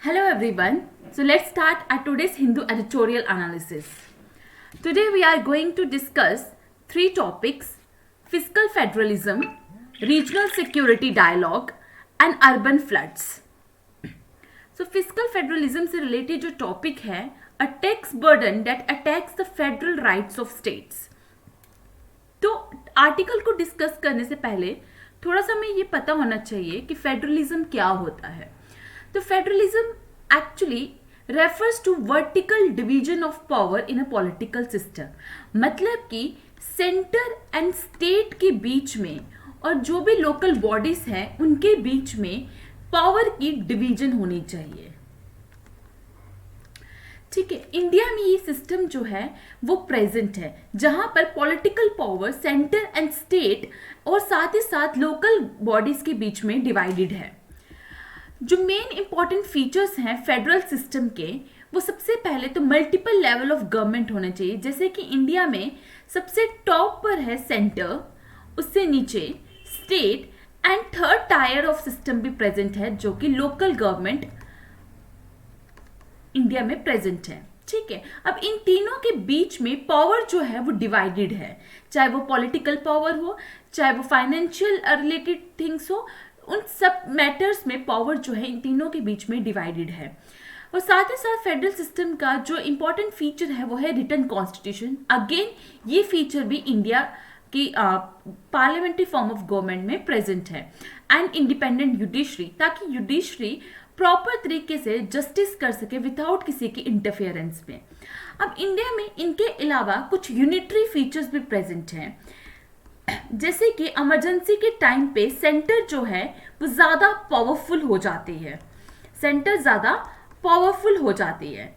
Hello everyone. So let's start our today's Hindu editorial analysis. Today we are going to discuss three topics: fiscal federalism, regional security dialogue and urban floods. So fiscal federalism से related जो topic है, a tax burden that attacks the federal rights of states. तो article को discuss करने से पहले थोड़ा सा हमें ये पता होना चाहिए कि फेडरलिज्म क्या होता है. तो federalism actually refers to vertical division of power in a political system. मतलब कि सेंटर एंड स्टेट के बीच में और जो भी लोकल बॉडीज हैं उनके बीच में पावर की डिवीजन होनी चाहिए. ठीक है, इंडिया में ये सिस्टम जो है वो प्रेजेंट है, जहां पर political power centre and state और साथ ही साथ लोकल बॉडीज के बीच में डिवाइडेड है. जो मेन इंपॉर्टेंट फीचर्स हैं फेडरल सिस्टम के, वो सबसे पहले तो मल्टीपल लेवल ऑफ गवर्नमेंट होना चाहिए. जैसे कि इंडिया में सबसे टॉप पर है सेंटर, उससे नीचे state and third tier of system भी प्रेजेंट है जो कि लोकल गवर्नमेंट इंडिया में प्रेजेंट है. ठीक है, अब इन तीनों के बीच में पावर जो है वो डिवाइडेड है, चाहे वो पॉलिटिकल पावर हो, चाहे वो फाइनेंशियल रिलेटेड थिंग्स हो, उन सब मैटर्स में पावर जो है इन तीनों के बीच में डिवाइडेड है. और साथ ही साथ फेडरल सिस्टम का जो इंपॉर्टेंट फीचर है वो है रिटन कॉन्स्टिट्यूशन. अगेन ये फीचर भी इंडिया की पार्लियामेंट्री फॉर्म ऑफ गवर्नमेंट में प्रेजेंट है. एंड इंडिपेंडेंट जुडिशरी, ताकि जुडिशरी प्रॉपर तरीके से जस्टिस कर सके विदाउट किसी की इंटरफेरेंस में. अब इंडिया में इनके अलावा कुछ यूनिटरी फीचर्स भी प्रेजेंट हैं, जैसे कि इमरजेंसी के टाइम पे सेंटर जो है वो ज़्यादा पावरफुल हो जाती है. सेंटर ज़्यादा पावरफुल हो जाती है.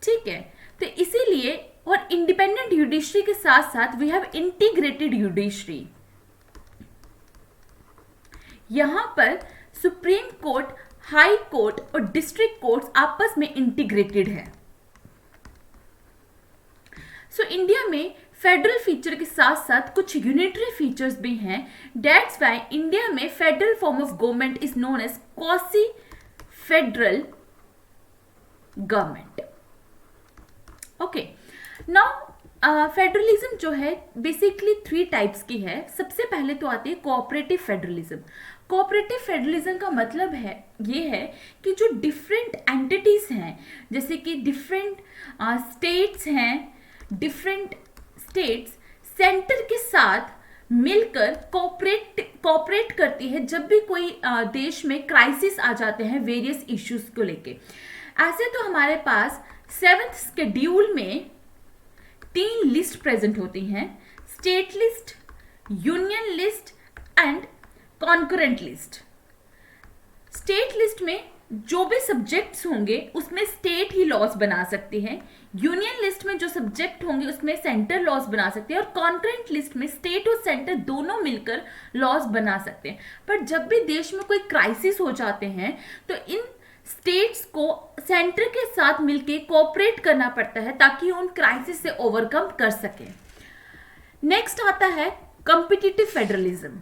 ठीक है, तो इसीलिए और इंडिपेंडेंट जुडिशरी के साथ साथ वी हैव इंटीग्रेटेड जुडिशरी. यहां पर सुप्रीम कोर्ट, हाई कोर्ट और डिस्ट्रिक्ट कोर्ट्स आपस में इंटीग्रेटेड है. सो इंडिया में फेडरल फीचर के साथ साथ कुछ यूनिटरी फीचर्स भी हैं. दैट्स व्हाई इंडिया में federal form of government is known as quasi federal government. Okay, now federalism जो है बेसिकली थ्री टाइप्स की है. सबसे पहले तो आती है कोऑपरेटिव फेडरलिज्म. कोऑपरेटिव फेडरलिज्म का मतलब है ये है कि जो डिफरेंट एंटिटीज हैं, जैसे कि डिफरेंट स्टेट्स हैं, डिफरेंट स्टेट्स सेंटर के साथ मिलकर कोऑपरेट करती है जब भी कोई देश में क्राइसिस आ जाते हैं वेरियस इश्यूज को लेके. ऐसे तो हमारे पास 7th शेड्यूल में 3 लिस्ट प्रेजेंट होती हैं: state list, union list and concurrent list. State list में जो भी सब्जेक्ट्स होंगे उसमें स्टेट ही लॉज बना सकती है. यूनियन लिस्ट में जो सब्जेक्ट होंगे उसमें सेंटर लॉज बना सकते हैं. और कॉन्करेंट लिस्ट में स्टेट और सेंटर दोनों मिलकर लॉज बना सकते हैं. पर जब भी देश में कोई क्राइसिस हो जाते हैं तो इन स्टेट्स को सेंटर के साथ मिलकर कोऑपरेट करना पड़ता है ताकि उन क्राइसिस से ओवरकम कर सके. नेक्स्ट आता है कॉम्पिटिटिव फेडरलिज्म.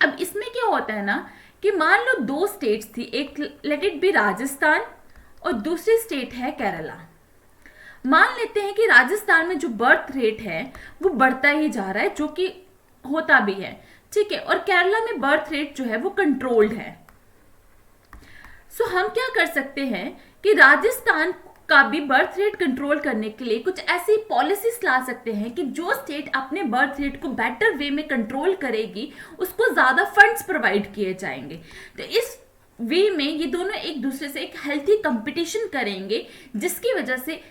अब इसमें क्या होता है ना कि मान लो 2 स्टेट्स थी, एक लेट इट बी राजस्थान और दूसरी स्टेट है केरला. मान लेते हैं कि राजस्थान में जो बर्थ रेट है वो बढ़ता ही जा रहा है, जो कि होता भी है. ठीक है, और केरला में बर्थ रेट जो है वो कंट्रोल्ड है. सो हम क्या कर सकते हैं कि राजस्थान का भी बर्थ रेट कंट्रोल करने के लिए कुछ ऐसी पॉलिसीज ला सकते हैं कि जो स्टेट अपने बर्थ रेट को बेटर वे में कंट्रोल करेगी उसको ज़्यादा फंड्स प्रोवाइड किए जाएंगे. तो इस वे में ये दोनों एक दूसरे से एक हेल्थी कंपटीशन करेंगे जिसकी वजह से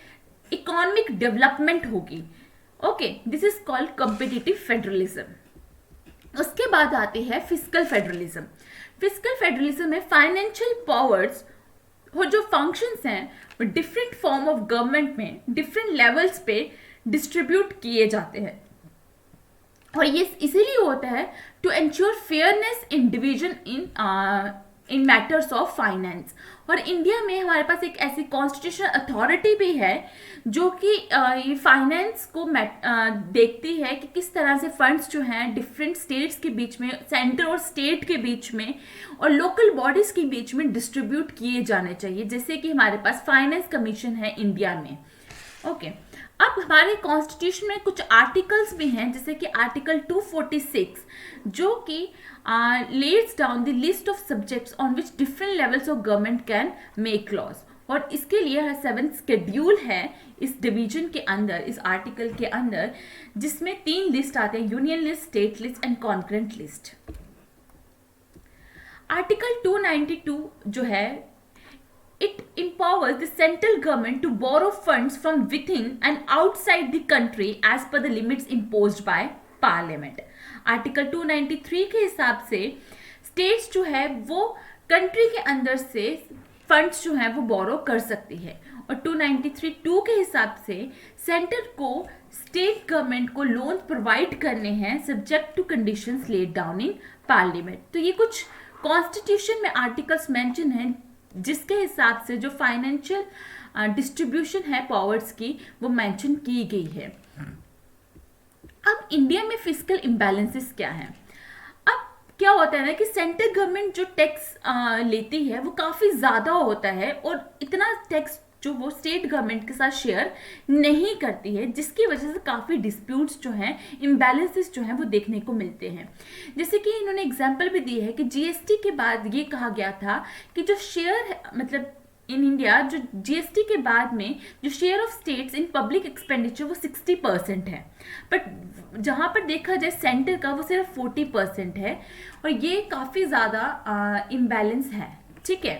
इकोनॉमिक डेवलपमेंट होगी. Okay, this is called competitive federalism. उसके बाद आती है फिस्कल फेडरलिज्म. फिस्कल फेडरलिज्म में फाइनेंशियल पावर्स वो जो फंक्शंस हैं वो डिफरेंट फॉर्म ऑफ गवर्नमेंट में डिफरेंट लेवल्स पे डिस्ट्रीब्यूट किए जाते हैं. और ये इसीलिए होता है to ensure fairness in division in in matters of finance. और इंडिया में हमारे पास एक ऐसी कॉन्स्टिट्यूशनल अथॉरिटी भी है जो कि ये फाइनेंस को देखती है कि किस तरह से फंड्स जो हैं डिफरेंट स्टेट्स के बीच में, सेंटर और स्टेट के बीच में और लोकल बॉडीज के बीच में डिस्ट्रीब्यूट किए जाने चाहिए, जैसे कि हमारे पास फाइनेंस कमीशन है इंडिया में। ओके अब हमारे कॉन्स्टिट्यूशन में कुछ आर्टिकल्स भी हैं, जैसे कि आर्टिकल 246 जो कि lets down the list of subjects on which different levels of government can make laws. और इसके लिए 7 शेड्यूल है इस डिवीजन के अंदर, इस आर्टिकल के अंदर, जिसमें 3 लिस्ट आते हैं, union list, state list and concurrent list. Article 292 जो है, it empowers the central government to borrow funds from within and outside the country as per the limits imposed by parliament। Article 293 के हिसाब से states जो है वो country के अंदर से फंड्स जो है वो बोरो कर सकती है, और 293(2) के हिसाब से सेंटर को स्टेट गवर्नमेंट को लोन प्रोवाइड करने हैं subject to conditions laid down in parliament. तो ये कुछ कॉन्स्टिट्यूशन में आर्टिकल्स मेंशन हैं जिसके हिसाब से जो फाइनेंशियल डिस्ट्रीब्यूशन है पावर्स की वो मेंशन की गई है। अब इंडिया में फिस्कल इम्बैलेंसेस क्या है? अब क्या होता है ना कि सेंट्रल गवर्नमेंट जो टैक्स लेती है वो काफ़ी ज़्यादा होता है, और इतना टैक्स जो वो स्टेट गवर्नमेंट के साथ शेयर नहीं करती है, जिसकी वजह से काफ़ी डिस्प्यूट्स जो हैं, इम्बैलेंसेस जो हैं वो देखने को मिलते हैं। जैसे कि इन्होंने एग्जांपल भी दी है कि जीएसटी के बाद ये कहा गया था कि जो शेयर मतलब इन इंडिया जो जीएसटी के बाद में जो share of states in public expenditure वो 60% है, बट जहाँ पर देखा जाए सेंटर का वो सिर्फ 40% है, और ये काफ़ी ज़्यादा इम्बैलेंस है। ठीक है,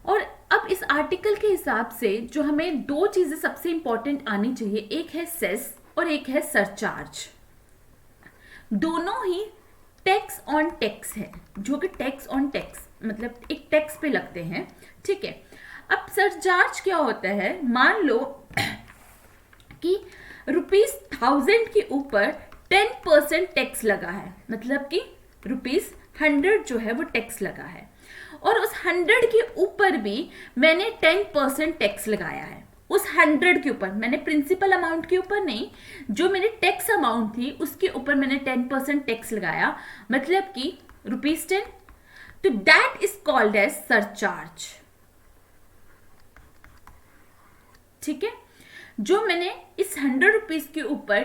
और अब इस आर्टिकल के हिसाब से जो हमें 2 चीज़ें सबसे इंपॉर्टेंट आनी चाहिए, एक है सेस और एक है सरचार्ज। दोनों ही टैक्स ऑन टैक्स है, जो कि टैक्स ऑन टैक्स मतलब एक टैक्स पे लगते हैं। ठीक है, अब सरचार्ज क्या होता है? मान लो कि ₹1000 के ऊपर 10% टैक्स लगा है, मतलब कि ₹100 जो है वो टैक्स लगा है, और उस 100 के ऊपर भी मैंने 10% टैक्स लगाया है। उस 100 के ऊपर मैंने प्रिंसिपल अमाउंट के ऊपर नहीं, जो मेरी टैक्स अमाउंट थी उसके ऊपर मैंने 10% टैक्स लगाया, मतलब कि ₹10। तो that is called as surcharge. ठीक है, जो मैंने इस 100 रुपीज के ऊपर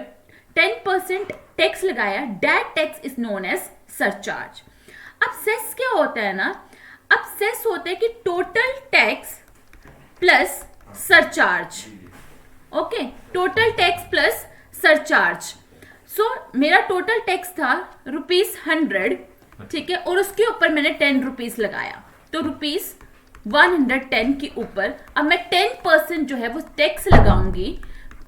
10% टैक्स लगाया, that tax is known as surcharge. अब सेस क्या होता है ना, अब सेस होता है कि total tax plus surcharge. Okay, total tax plus surcharge. So मेरा टोटल टैक्स था ₹100, ठीक है, और उसके ऊपर मैंने 10 रुपीज लगाया, तो ₹110 के ऊपर अब मैं 10% जो है वो टैक्स लगाऊंगी,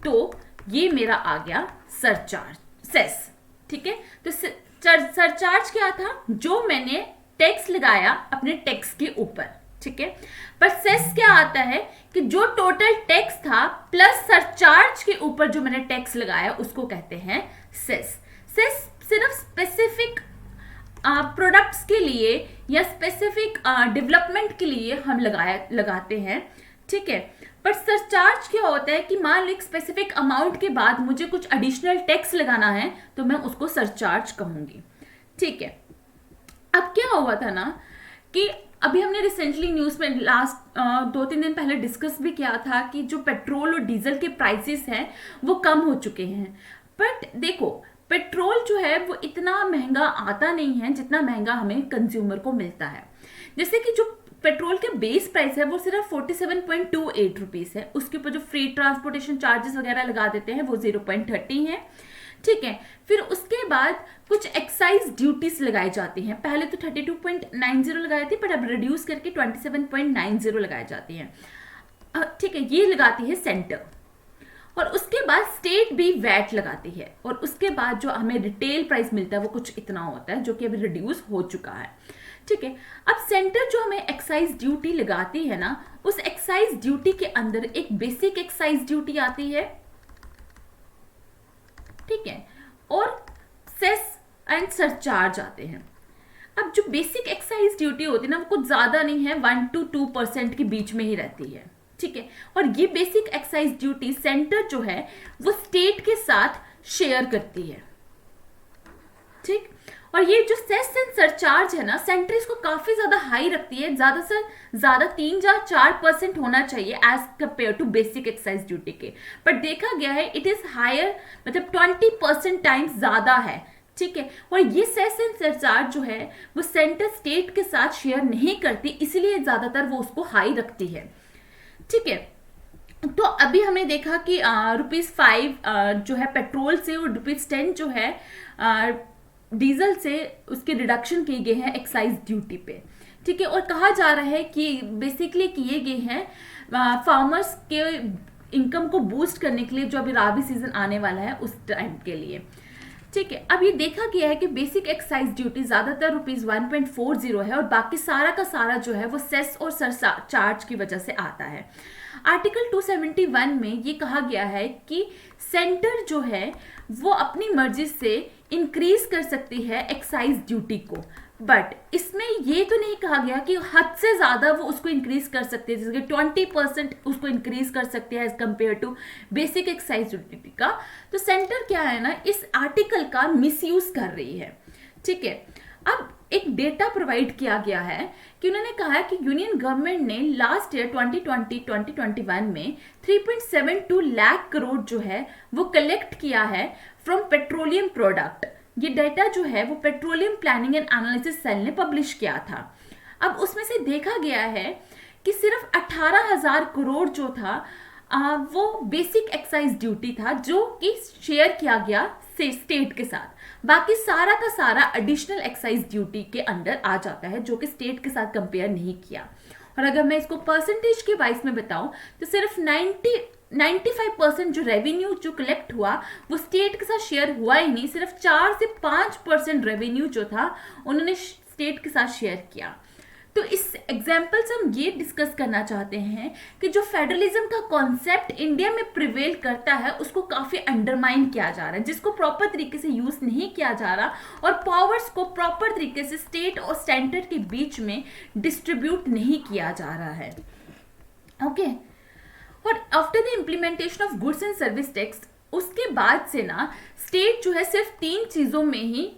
तो ये मेरा आ गया सरचार्ज, सेस। ठीक है, तो सरचार्ज क्या था? जो मैंने टैक्स लगाया अपने टैक्स के ऊपर। ठीक है, पर सेस क्या आता है कि जो टोटल टैक्स था प्लस सरचार्ज के ऊपर जो मैंने टैक्स लगाया उसको कहते हैं सेस। सेस सिर्फ स्पेसिफिक प्रोडक्ट्स के लिए या स्पेसिफिक डेवलपमेंट के लिए हम लगाते हैं। ठीक है, पर सरचार्ज क्या होता है कि मान लो एक स्पेसिफिक अमाउंट के बाद मुझे कुछ एडिशनल टैक्स लगाना है, तो मैं उसको सरचार्ज कहूंगी। ठीक है, अब क्या हुआ था ना कि अभी हमने रिसेंटली न्यूज़ में लास्ट 2-3 दिन पहले डिस्कस भी किया था कि जो पेट्रोल और डीजल के प्राइसेस हैं वो कम हो चुके हैं। बट देखो, पेट्रोल जो है वो इतना महंगा आता नहीं है जितना महंगा हमें कंज्यूमर को मिलता है। जैसे कि जो पेट्रोल के बेस प्राइस है वो सिर्फ 47.28 रुपीज़ है, उसके ऊपर जो फ्री ट्रांसपोर्टेशन चार्जेस वगैरह लगा देते हैं वो 0.30 है। ठीक है, फिर उसके बाद कुछ एक्साइज ड्यूटीज लगाई जाती हैं। पहले तो 32.90 लगाई थी, पर अब रिड्यूस करके 27.90 लगाई जाती हैं। ठीक है, ये लगाती है सेंटर, और उसके बाद स्टेट भी वैट लगाती है, और उसके बाद जो हमें रिटेल प्राइस मिलता है वो कुछ इतना होता है, जो कि अभी रिड्यूस हो चुका है। ठीक है, अब सेंटर जो हमें एक्साइज ड्यूटी लगाती है ना, उस एक्साइज ड्यूटी के अंदर एक बेसिक एक्साइज ड्यूटी आती है। ठीक है, और सेस एंड सरचार्ज आते हैं। अब जो बेसिक एक्साइज ड्यूटी होती है ना, वो कुछ ज़्यादा नहीं है, 1 to 2% के बीच में ही रहती है, ठीक है। और ये बेसिक एक्साइज ड्यूटी सेंटर जो है वो स्टेट के साथ शेयर करती है, ठीक। और ये जो सेस एंड सरचार्ज है ना, सेंटर इसको काफी ज्यादा हाई रखती है, ज्यादा से ज्यादा 3 या 4% होना चाहिए as compare to basic excise duty के, बट देखा गया है इट इज हायर, मतलब 20% टाइम्स ज्यादा है, ठीक है। और ये सेस एंड सरचार्ज जो है वो सेंटर स्टेट के साथ शेयर नहीं करती, इसलिए ज्यादातर वो उसको हाई रखती है, ठीक है। तो अभी हमने देखा कि ₹5 जो है पेट्रोल से और ₹10 जो है डीजल से उसके रिडक्शन किए गए हैं एक्साइज ड्यूटी पे, ठीक है। और कहा जा रहा है कि बेसिकली किए गए हैं फार्मर्स के इनकम को बूस्ट करने के लिए, जो अभी राबी सीजन आने वाला है उस टाइम के लिए, ठीक है। अब ये देखा गया है कि बेसिक एक्साइज ड्यूटी ज्यादातर ₹1.40 है और बाकी सारा का सारा जो है वो सेस और सरचार्ज की वजह से आता है। आर्टिकल 271 में ये कहा गया है कि सेंटर जो है वो अपनी मर्जी से इंक्रीज कर सकती है एक्साइज ड्यूटी को, बट इसमें ये तो नहीं कहा गया कि हद से ज्यादा वो उसको इंक्रीज कर सकते हैं, जैसे कि 20% उसको इंक्रीज कर सकते हैं as compare to basic excise duty का। तो सेंटर क्या है ना, इस आर्टिकल का मिसयूज कर रही है, ठीक है। अब एक डेटा प्रोवाइड किया गया है कि उन्होंने कहा है कि यूनियन गवर्नमेंट ने लास्ट ईयर 2020-2021 में 3.72 लाख करोड़ जो है वो कलेक्ट किया है फ्रॉम पेट्रोलियम प्रोडक्ट। ये डेटा जो है वो petroleum planning and analysis cell ने पब्लिश किया था। अब उसमें से देखा गया है कि सिर्फ 18,000 करोड़ जो था वो बेसिक एक्साइज ड्यूटी था, जो कि शेयर किया गया स्टेट के साथ, बाकी सारा का सारा एडिशनल एक्साइज ड्यूटी के अंडर आ जाता है, जो कि स्टेट के साथ कंपेयर नहीं किया। और अगर मैं इसको परसेंटेज के वाइज में बताऊं तो सिर्फ 95% जो रेवेन्यू जो कलेक्ट हुआ वो स्टेट के साथ शेयर हुआ ही नहीं, सिर्फ 4 से 5% रेवेन्यू जो था उन्होंने स्टेट के साथ शेयर किया। तो इस एग्जाम्पल से हम ये डिस्कस करना चाहते हैं कि जो फेडरलिज्म का कॉन्सेप्ट इंडिया में प्रिवेल करता है उसको काफी अंडरमाइन किया जा रहा है, जिसको प्रॉपर तरीके से यूज नहीं किया जा रहा और पावर्स को प्रॉपर तरीके से स्टेट और सेंटर के बीच में डिस्ट्रीब्यूट नहीं किया जा रहा है, ओके। और after the implementation of goods and service tax, उसके बाद से ना स्टेट जो है सिर्फ 3 चीजों में ही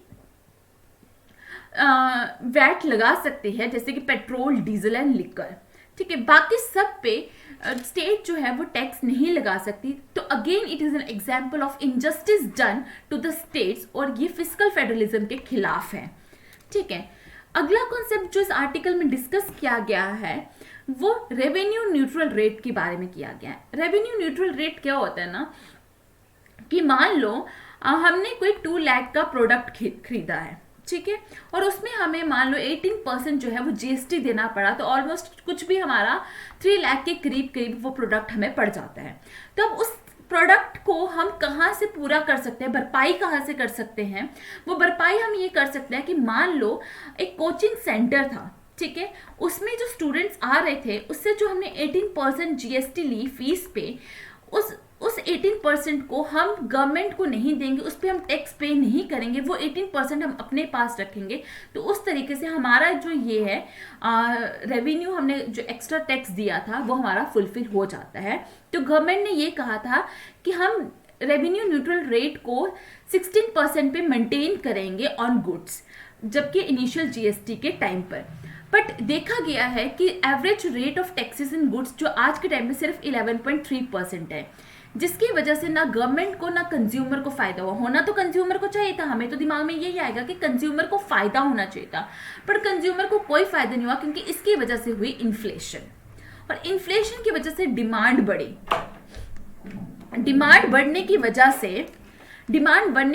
वैट लगा सकती है, जैसे कि पेट्रोल, डीजल एंड लिकर, ठीक है। बाकी सब पे स्टेट जो है वो टैक्स नहीं लगा सकती। तो again it is an example of injustice done to the states और ये फिस्कल फेडरलिज्म के खिलाफ है, ठीक है। अगला कॉन्सेप्ट जो इस आर्टिकल में डिस्कस किया गया है वो रेवेन्यू न्यूट्रल रेट के बारे में किया गया है। रेवेन्यू न्यूट्रल रेट क्या होता है ना, कि मान लो हमने कोई 2 लाख का प्रोडक्ट खरीदा है, ठीक है, और उसमें हमें मान लो 18% जो है वो जीएसटी देना पड़ा, तो ऑलमोस्ट कुछ भी हमारा 3 लाख के करीब करीब वो प्रोडक्ट हमें पड़ जाता है। तो अब उस प्रोडक्ट को हम कहाँ से पूरा कर सकते हैं, भरपाई कहाँ से कर सकते हैं? वो भरपाई हम ये कर सकते हैं कि मान लो एक कोचिंग सेंटर था, ठीक है, उसमें जो स्टूडेंट्स आ रहे थे उससे जो हमने 18% जीएसटी ली फीस पे, उस 18% को हम गवर्नमेंट को नहीं देंगे, उस पर हम टैक्स पे नहीं करेंगे, वो 18% हम अपने पास रखेंगे। तो उस तरीके से हमारा जो ये है रेवेन्यू, हमने जो एक्स्ट्रा टैक्स दिया था वो हमारा फुलफिल हो जाता है। तो गवर्नमेंट ने ये कहा था कि हम रेवेन्यू न्यूट्रल रेट को 16% पे मेंटेन करेंगे ऑन गुड्स, जबकि इनिशियल जीएसटी के टाइम पर। बट देखा गया है कि average rate of taxes in goods जो आज के टाइम में सिर्फ 11.3% है, जिसकी वजह से ना गवर्नमेंट को ना कंज्यूमर को फायदा हुआ। होना तो कंज्यूमर को चाहिए था, हमें तो दिमाग में यही आएगा कि कंज्यूमर को फायदा होना चाहिए था, पर कंज्यूमर को कोई फायदा नहीं हुआ, क्योंकि इसकी वजह से हुई इन्फ्लेशन, और इन्फ्लेशन की वजह से डिमांड बढ़ी। डिमांड बढ़ने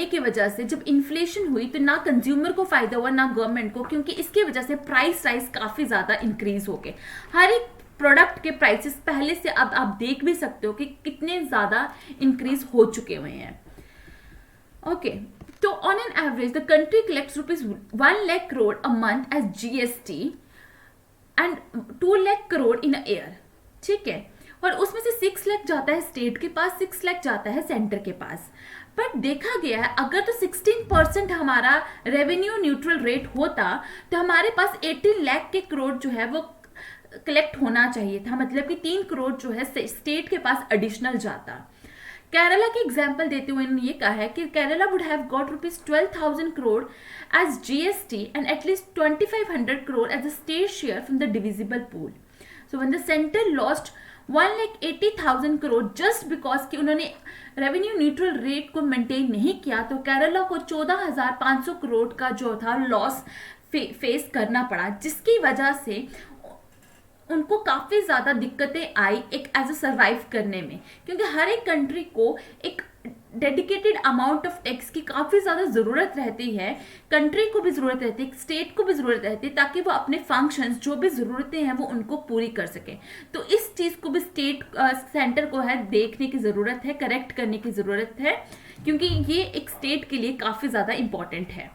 की वजह से जब इन्फ्लेशन हुई तो ना कंज्यूमर को फायदा हुआ ना गवर्नमेंट को, क्योंकि इसकी वजह से प्राइस राइज काफी ज्यादा इंक्रीज हो गए। हर एक प्रोडक्ट के प्राइसेस पहले से अब आप देख भी सकते हो कि कितने ज्यादा इंक्रीज हो चुके हुए हैं, ओके। तो on an average the country collects ₹1 lakh crore a month as GST and 2 lakh crore in a year, ठीक है। और उसमें से 6 लाख जाता है स्टेट के पास, 6 लाख जाता है सेंटर के पास। बट देखा गया है अगर तो 16% हमारा रेवेन्यू न्यूट्रल रेट होता तो हमारे पास 18 लाख के करोड़ जो है वो कलेक्ट होना चाहिए था, मतलब कि 3 करोड़ जो है स्टेट के पास एडिशनल जाता। केरला के एग्जाम्पल देते हुए इन्होंने ये कहा है कि Kerala would have got ₹12,000 crore as GST and at least 2,500 crore as a state share from the divisible pool. So when the centre lost 1,80,000 crore just because कि उन्होंने रेवेन्यू न्यूट्रल रेट को मेंटेन नहीं किया, तो केरला को 14,500 करोड़ का जो था लॉस फेस करना पड़ा, जिसकी वजह से उनको काफ़ी ज़्यादा दिक्कतें आई एक एज अ सर्वाइव करने में, क्योंकि हर एक कंट्री को एक डेडिकेटेड अमाउंट ऑफ टैक्स की काफ़ी ज़्यादा ज़रूरत रहती है, कंट्री को भी ज़रूरत रहती है, स्टेट को भी ज़रूरत रहती है, ताकि वो अपने फंक्शंस जो भी ज़रूरतें हैं वो उनको पूरी कर सकें। तो इस चीज़ को भी स्टेट सेंटर को है देखने की ज़रूरत है, करेक्ट करने की ज़रूरत है, क्योंकि ये एक स्टेट के लिए काफ़ी ज़्यादा इम्पॉर्टेंट है।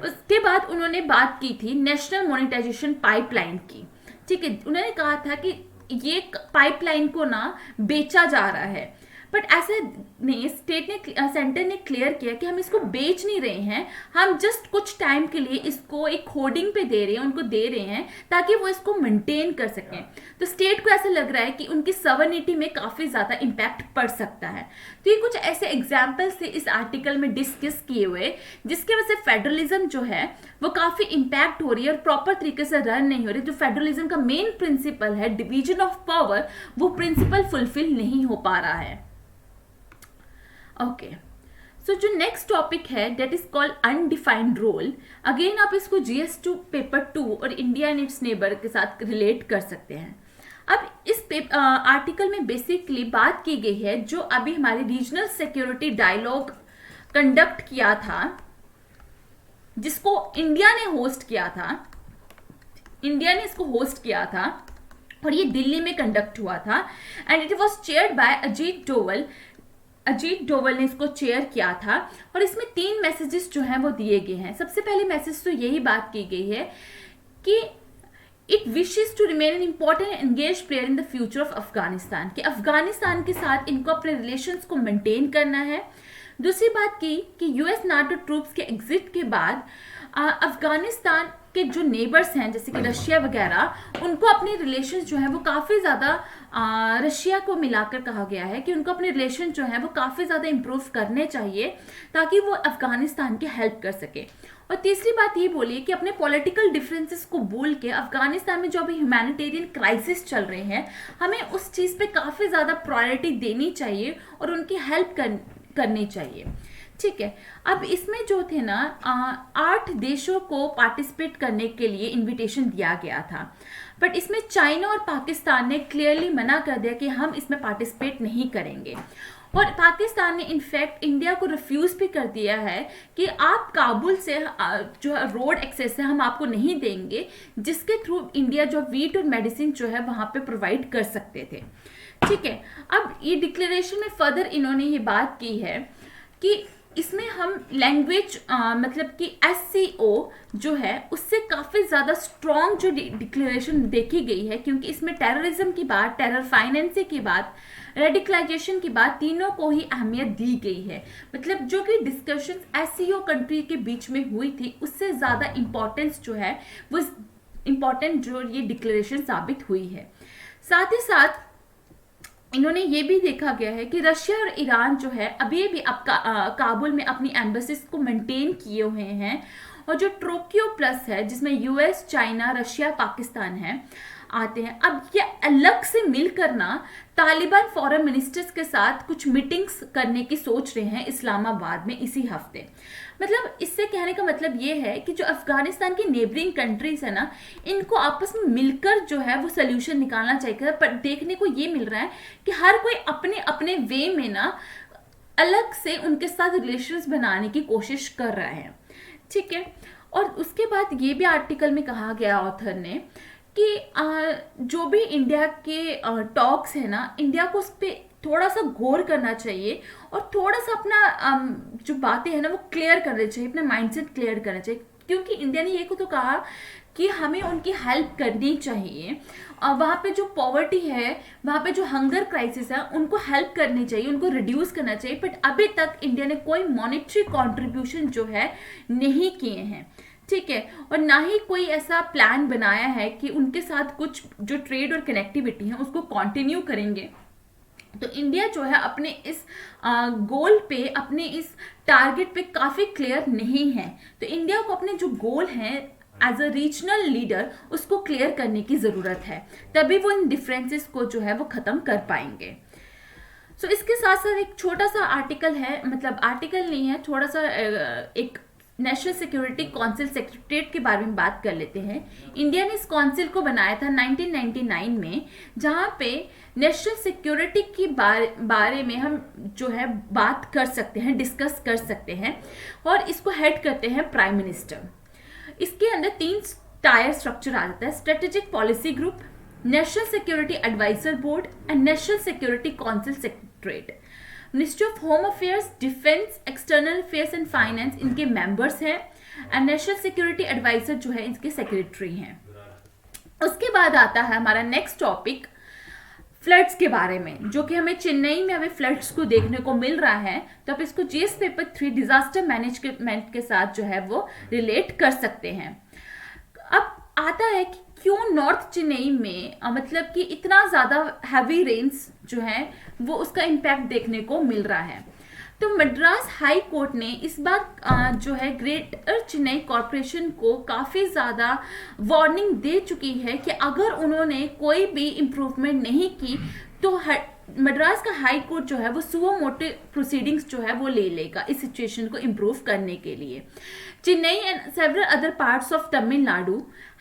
उसके बाद उन्होंने बात की थी नेशनल मोनेटाइजेशन पाइपलाइन की। ठीक है, उन्होंने कहा था कि ये पाइपलाइन को ना बेचा जा रहा है, बट ऐसे नहीं, सेंटर ने क्लियर किया कि हम इसको बेच नहीं रहे हैं, हम जस्ट कुछ टाइम के लिए इसको एक होर्डिंग पे दे रहे हैं, उनको दे रहे हैं ताकि वो इसको मेंटेन कर सकें। तो स्टेट को ऐसा लग रहा है कि उनकी सवर्निटी में काफ़ी ज़्यादा इम्पैक्ट पड़ सकता है। तो ये कुछ ऐसे एग्जाम्पल्स थे इस आर्टिकल में डिस्कस किए हुए, जिसकी वजह से फेडरलिज्म जो है वो काफ़ी इम्पैक्ट हो रही है और प्रॉपर तरीके से रन नहीं हो रही। जो फेडरलिज्म का मेन प्रिंसिपल है डिवीजन ऑफ पावर, वो प्रिंसिपल फुलफिल नहीं हो पा रहा है। ओके, सो जो नेक्स्ट टॉपिक है that is called undefined role. Again आप इसको GS2 पेपर 2 और इंडिया एंड इट्स नेबर के साथ रिलेट कर सकते हैं। अब इस आर्टिकल में बेसिकली बात की गई है जो अभी हमारे रीजनल सिक्योरिटी डायलॉग कंडक्ट किया था, जिसको इंडिया ने होस्ट किया था, इंडिया ने इसको होस्ट किया था और ये दिल्ली में कंडक्ट हुआ था and it was chaired by Ajit Doval. Ajit Doval ने इसको चेयर किया था और इसमें 3 मैसेजेस जो हैं वो दिए गए हैं। सबसे पहले मैसेज तो यही बात की गई है कि it wishes to remain an important engage player in the future of Afghanistan, कि अफगानिस्तान के साथ इनको अपने रिलेशंस को मेंटेन करना है। दूसरी बात की कि US नाटो ट्रूप्स के एग्जिट के बाद अफगानिस्तान के जो नेबर्स हैं जैसे कि रशिया वगैरह, उनको अपने रिलेशंस जो है वो काफ़ी ज़्यादा रशिया को मिलाकर कहा गया है कि उनको अपने रिलेशन जो है वो काफ़ी ज़्यादा इम्प्रूव करने चाहिए ताकि वो अफगानिस्तान की हेल्प कर सके। और तीसरी बात ये बोली कि अपने पॉलिटिकल डिफरेंसेस को भूल के अफगानिस्तान में जो अभी ह्यूमैनिटेरियन क्राइसिस चल रहे हैं, हमें उस चीज़ पे काफ़ी ज़्यादा प्रायोरिटी देनी चाहिए और उनकी हेल्प करनी चाहिए। ठीक है, अब इसमें जो थे ना 8 देशों को पार्टिसिपेट करने के लिए इनविटेशन दिया गया था, बट इसमें चाइना और पाकिस्तान ने क्लियरली मना कर दिया कि हम इसमें पार्टिसिपेट नहीं करेंगे। और पाकिस्तान ने इनफैक्ट इंडिया को रिफ्यूज़ भी कर दिया है कि आप काबुल से जो रोड एक्सेस है हम आपको नहीं देंगे, जिसके थ्रू इंडिया जो वीट और मेडिसिन जो है वहाँ पे प्रोवाइड कर सकते थे। ठीक है, अब ये डिक्लेरेशन में फर्दर इन्होंने ये बात की है कि इसमें हम लैंग्वेज मतलब कि SCO जो है उससे काफ़ी ज़्यादा स्ट्रॉन्ग जो डिक्लेरेशन देखी गई है, क्योंकि इसमें टेररिज्म की बात, टेरर फाइनेंसिंग की बात, रेडिकलाइजेशन की बात, तीनों को ही अहमियत दी गई है। मतलब जो कि डिस्कशन SCO कंट्री के बीच में हुई थी उससे ज़्यादा इम्पोर्टेंस जो है वो इम्पोर्टेंट जो ये डिक्लेरेशन साबित हुई है। साथ ही साथ इन्होंने ये भी देखा गया है कि रशिया और ईरान जो है अभी भी काबुल में अपनी एम्बेसीज को मेंटेन किए हुए हैं, और जो टोक्यो प्लस है जिसमें US, चाइना, रशिया, पाकिस्तान है आते हैं। अब ये अलग से मिलकर ना तालिबान फॉरेन मिनिस्टर्स के साथ कुछ मीटिंग्स करने की सोच रहे हैं इस्लामाबाद में इसी हफ्ते। मतलब इससे कहने का मतलब ये है कि जो अफगानिस्तान की नेबरिंग कंट्रीज है ना, इनको आपस में मिलकर जो है वो सोल्यूशन निकालना चाहिए। पर देखने को ये मिल रहा है कि हर कोई अपने अपने वे में ना अलग से उनके साथ रिलेशंस बनाने की कोशिश कर रहा है। ठीक है, और उसके बाद ये भी आर्टिकल में कहा गया ऑथर ने कि जो भी इंडिया के टॉक्स है ना, इंडिया को उस पर थोड़ा सा गौर करना चाहिए और थोड़ा सा अपना जो बातें हैं ना वो क्लियर करना चाहिए, अपना माइंडसेट क्लियर करना चाहिए। क्योंकि इंडिया ने ये को तो कहा कि हमें उनकी हेल्प करनी चाहिए। वहाँ पे जो पॉवर्टी है, वहाँ पे जो हंगर क्राइसिस है, उनको हेल्प करनी चाहिए, उनको रिड्यूस करना चाहिए। बट अभी तक इंडिया ने कोई मॉनेटरी कॉन्ट्रीब्यूशन जो है नहीं किए हैं, ठीक है, और ना ही कोई ऐसा प्लान बनाया है कि उनके साथ कुछ जो ट्रेड और कनेक्टिविटी है उसको कंटिन्यू करेंगे। तो इंडिया जो है अपने इस गोल पे, अपने इस टारगेट पे काफ़ी क्लियर नहीं है। तो इंडिया को अपने जो गोल हैं एज अ रीजनल लीडर उसको क्लियर करने की ज़रूरत है, तभी वो इन डिफरेंसेस को जो है वो ख़त्म कर पाएंगे। सो इसके साथ साथ एक छोटा सा आर्टिकल है, मतलब आर्टिकल नहीं है, थोड़ा सा एक नेशनल सिक्योरिटी काउंसिल सेक्रेटरीट के बारे में बात कर लेते हैं। इंडिया ने इस काउंसिल को बनाया था 1999 में, जहाँ पे नेशनल सिक्योरिटी की बारे में हम जो है बात कर सकते हैं, डिस्कस कर सकते हैं, और इसको हेड करते हैं प्राइम मिनिस्टर। इसके अंदर 3 टायर स्ट्रक्चर आ जाता है: strategic policy group, national security advisor board and national security council secretariat. Ministry of home affairs, defence, external affairs and finance इनके मेंबर्स हैं, एंड नेशनल सिक्योरिटी एडवाइजर जो है इनके सेक्रेटरी हैं। उसके बाद आता है हमारा नेक्स्ट टॉपिक फ्लड्स के बारे में, जो कि हमें चेन्नई में अभी फ्लड्स को देखने को मिल रहा है। तो आप इसको जीएस पेपर 3 डिजास्टर मैनेजमेंट के साथ जो है वो रिलेट कर सकते हैं। अब आता है कि क्यों नॉर्थ चेन्नई में मतलब कि इतना ज़्यादा हैवी रेन्स जो है वो उसका इम्पैक्ट देखने को मिल रहा है। तो मद्रास हाई कोर्ट ने इस बार जो है ग्रेटर चेन्नई कॉरपोरेशन को काफ़ी ज़्यादा वार्निंग दे चुकी है कि अगर उन्होंने कोई भी इम्प्रूवमेंट नहीं की तो मद्रास का हाई कोर्ट जो है वो सुओ मोटो प्रोसीडिंग्स जो है वो ले लेगा इस सिचुएशन को इम्प्रूव करने के लिए। Chennai and several other parts of Tamil Nadu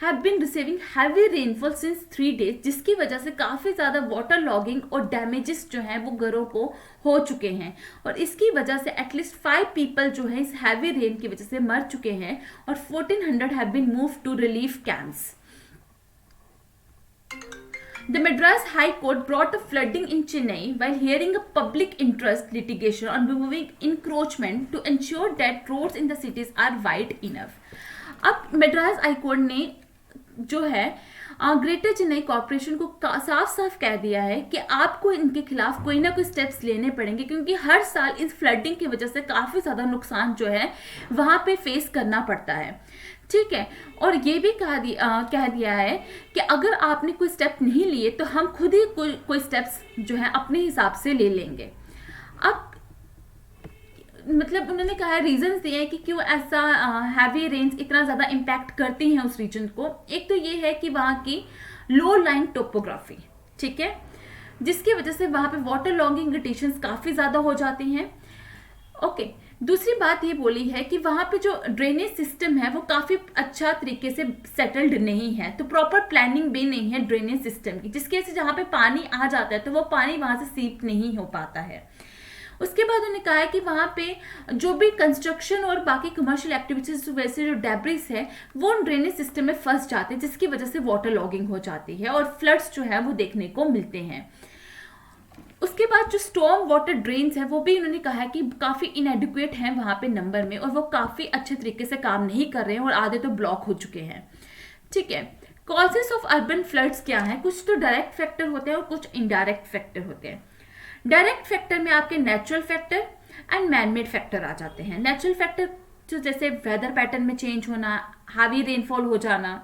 have been receiving heavy rainfall since 3 days, जिसकी वजह से काफ़ी ज़्यादा वाटर लॉगिंग और डैमेजेस जो हैं वो घरों को हो चुके हैं, और इसकी वजह से एटलीस्ट 5 पीपल जो है इस हैवी रेन की वजह से मर चुके हैं, और 1400 have been move to relief camps. The Madras High Court brought a flooding in Chennai while hearing a public interest litigation on removing encroachment to ensure that roads in the cities are wide enough. अब Madras high court ने जो है greater Chennai corporation को साफ साफ कह दिया है कि आपको इनके खिलाफ कोई ना कोई स्टेप्स लेने पड़ेंगे, क्योंकि हर साल इस फ्लडिंग की वजह से काफ़ी ज़्यादा नुकसान जो है वहाँ पे फेस करना पड़ता है, ठीक है। और ये भी कह दिया है कि अगर आपने कोई स्टेप नहीं लिए तो हम खुद ही कोई स्टेप्स जो है अपने हिसाब से ले लेंगे। अब मतलब उन्होंने कहा, रीजंस दिए हैं कि क्यों ऐसा हैवी रेन्स इतना ज़्यादा इम्पैक्ट करती हैं उस रीजन को। एक तो ये है कि वहाँ की लो लाइन टोपोग्राफी, ठीक है, जिसकी वजह से वहाँ पे वाटर लॉगिंग कंडीशंस काफ़ी ज़्यादा हो जाती हैं। ओके, दूसरी बात ये बोली है कि वहाँ पे जो ड्रेनेज सिस्टम है वो काफ़ी अच्छा तरीके से सेटल्ड नहीं है, तो प्रॉपर प्लानिंग भी नहीं है ड्रेनेज सिस्टम की, जिसकी वजह से जहाँ पे पानी आ जाता है तो वो पानी वहाँ से सीप नहीं हो पाता है। उसके बाद उन्होंने कहा है कि वहाँ पे जो भी कंस्ट्रक्शन और बाकी कमर्शियल एक्टिविटीज वैसे जो डेब्रिस है वो ड्रेनेज सिस्टम में फंस जाते हैं, जिसकी वजह से वाटर लॉगिंग हो जाती है और फ्लड्स जो है वो देखने को मिलते हैं। उसके बाद जो स्टॉर्म वाटर ड्रेन्स हैं वो भी उन्होंने कहा है कि काफ़ी इनएडिक्वेट हैं वहाँ पे नंबर में, और वो काफ़ी अच्छे तरीके से काम नहीं कर रहे हैं और आधे तो ब्लॉक हो चुके हैं, ठीक है। कॉजेस ऑफ अर्बन फ्लड्स क्या है? कुछ तो डायरेक्ट फैक्टर होते हैं और कुछ इनडायरेक्ट फैक्टर होते हैं। डायरेक्ट फैक्टर में आपके natural factor and manmade factor आ जाते हैं। नेचुरल फैक्टर जो जैसे वेदर पैटर्न में चेंज होना, हैवी रेनफॉल हो जाना।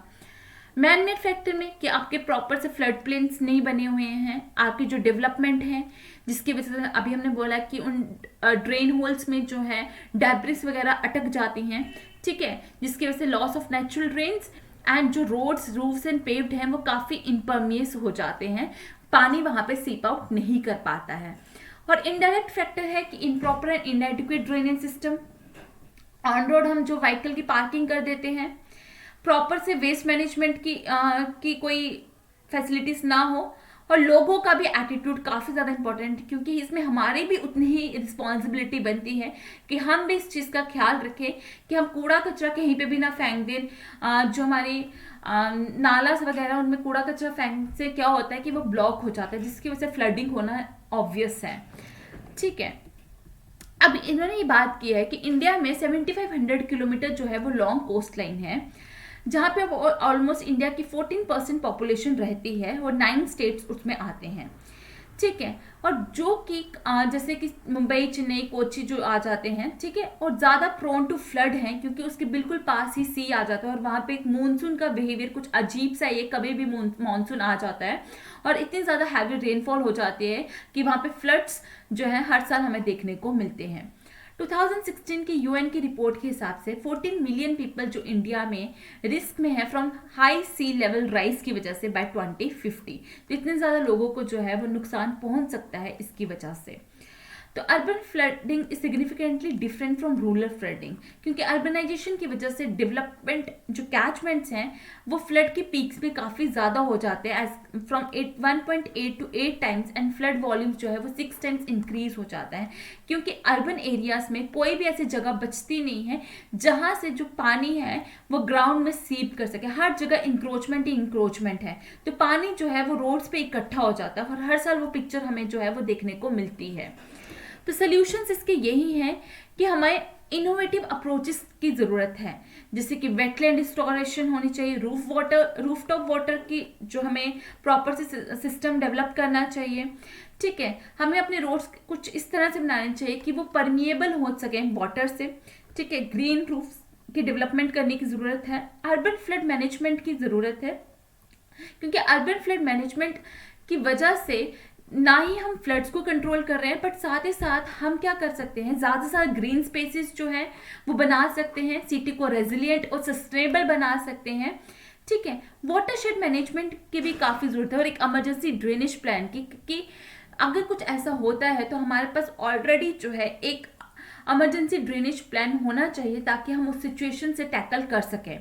मैनमेड फैक्टर में कि आपके प्रॉपर से फ्लड प्लेन्स नहीं बने हुए हैं, आपकी जो डेवलपमेंट है जिसकी वजह से अभी हमने बोला कि उन ड्रेन होल्स में जो है डेब्रिस वगैरह अटक जाती हैं, ठीक है, जिसकी वजह से loss of natural drains and जो रोड्स रूफ्स एंड पेव्ड हैं वो काफ़ी इम्परमियस हो जाते हैं, पानी वहाँ पे सीप आउट नहीं कर पाता है। और इनडायरेक्ट फैक्टर है कि improper and इनएडिक्वेट drainage system, on road हम जो व्हीकल की पार्किंग कर देते हैं, प्रॉपर से वेस्ट मैनेजमेंट की कोई फैसिलिटीज ना हो, और लोगों का भी एटीट्यूड काफ़ी ज़्यादा इंपॉर्टेंट है, क्योंकि इसमें हमारी भी उतनी ही रिस्पॉन्सिबिलिटी बनती है कि हम भी इस चीज़ का ख्याल रखें कि हम कूड़ा कचरा कहीं पे भी ना फेंक दें। जो हमारी नाला वगैरह उनमें कूड़ा कचरा फेंक से क्या होता है कि वो ब्लॉक हो जाता है, जिसकी वजह से फ्लडिंग होना ऑब्वियस है, ठीक है। अब इन्होंने ये बात की है कि इंडिया में 7500 किलोमीटर जो है वो लॉन्ग कोस्ट लाइन है। जहाँ पे ऑलमोस्ट इंडिया की 14% पॉपुलेशन रहती है और 9 स्टेट्स उसमें आते हैं, ठीक है। और जो कि जैसे कि मुंबई, चेन्नई, कोची जो आ जाते हैं, ठीक है, और ज़्यादा प्रोन टू फ्लड हैं क्योंकि उसके बिल्कुल पास ही सी आ जाता है और वहाँ पे एक मानसून का बिहेवियर कुछ अजीब सा, ये कभी भी मानसून आ जाता है और इतनी ज़्यादा हैवी रेनफॉल हो जाती है कि वहाँ पे फ्लड्स जो है हर साल हमें देखने को मिलते हैं। 2016 की यूएन की रिपोर्ट के हिसाब से 14 मिलियन पीपल जो इंडिया में रिस्क में है from high sea level rise की वजह से बाय 2050। तो इतने ज़्यादा लोगों को जो है वो नुकसान पहुंच सकता है इसकी वजह से। तो urban flooding is significantly different from rural flooding, क्योंकि अर्बनाइजेशन की वजह से डेवलपमेंट जो कैचमेंट्स हैं वो फ्लड के पीक्स में काफ़ी ज़्यादा हो जाते हैं, as from 1.8 to 8 times, and flood volumes जो है वो 6 टाइम्स इंक्रीज हो जाता है, क्योंकि अर्बन एरियाज में कोई भी ऐसी जगह बचती नहीं है जहाँ से जो पानी है वो ग्राउंड में सीप कर सके। हर जगह इंक्रोचमेंट ही इंक्रोचमेंट है, तो पानी जो है वो रोड्स पे इकट्ठा हो जाता है और हर साल वो पिक्चर हमें जो है वो देखने को मिलती है। तो सॉल्यूशंस इसके यही हैं कि हमें इनोवेटिव अप्रोचेस की ज़रूरत है, जैसे कि वेटलैंड रिस्टोरेशन होनी चाहिए, रूफटॉप वाटर की जो हमें प्रॉपर से सिस्टम डेवलप करना चाहिए, ठीक है। हमें अपने रोड्स कुछ इस तरह से बनाने चाहिए कि वो परमिएबल हो सके वाटर से, ठीक है। ग्रीन रूफ की डेवलपमेंट करने की ज़रूरत है। अर्बन फ्लड मैनेजमेंट की ज़रूरत है, क्योंकि अर्बन फ्लड मैनेजमेंट की वजह से ना ही हम फ्लड्स को कंट्रोल कर रहे हैं, बट साथ ही साथ हम क्या कर सकते हैं, ज़्यादा से ज़्यादा ग्रीन स्पेसेस जो हैं वो बना सकते हैं, सिटी को रेजिलिएंट और सस्टेनेबल बना सकते हैं, ठीक है। वाटरशेड मैनेजमेंट की भी काफ़ी ज़रूरत है और एक इमरजेंसी ड्रेनेज प्लान की, कि अगर कुछ ऐसा होता है तो हमारे पास ऑलरेडी जो है एक इमरजेंसी ड्रेनेज प्लान होना चाहिए ताकि हम उस सिचुएशन से टैकल कर सकें।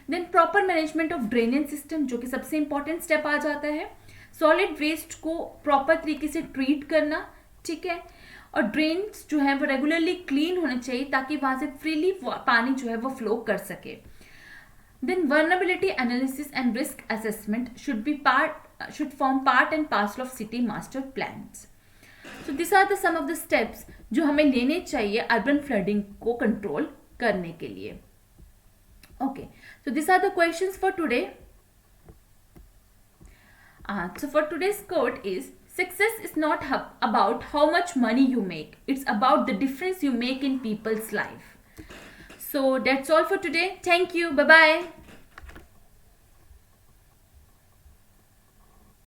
Then proper management of drainage system, जो कि सबसे इंपॉर्टेंट स्टेप आ जाता है। सॉलिड वेस्ट को प्रॉपर तरीके से ट्रीट करना, ठीक है। और ड्रेन्स जो है वो रेगुलरली क्लीन होने चाहिए ताकि वहां से फ्रीली पानी जो है वो फ्लो कर सके। Then vulnerability analysis and risk assessment should form part and parcel of city master plans. So this are the some of the steps जो हमें लेने चाहिए अर्बन फ्लडिंग को कंट्रोल करने के लिए। Okay, so this are the questions for today. So for today's quote is, success is not about how much money you make, it's about the difference you make in people's life. So that's all for today. Thank you. Bye bye.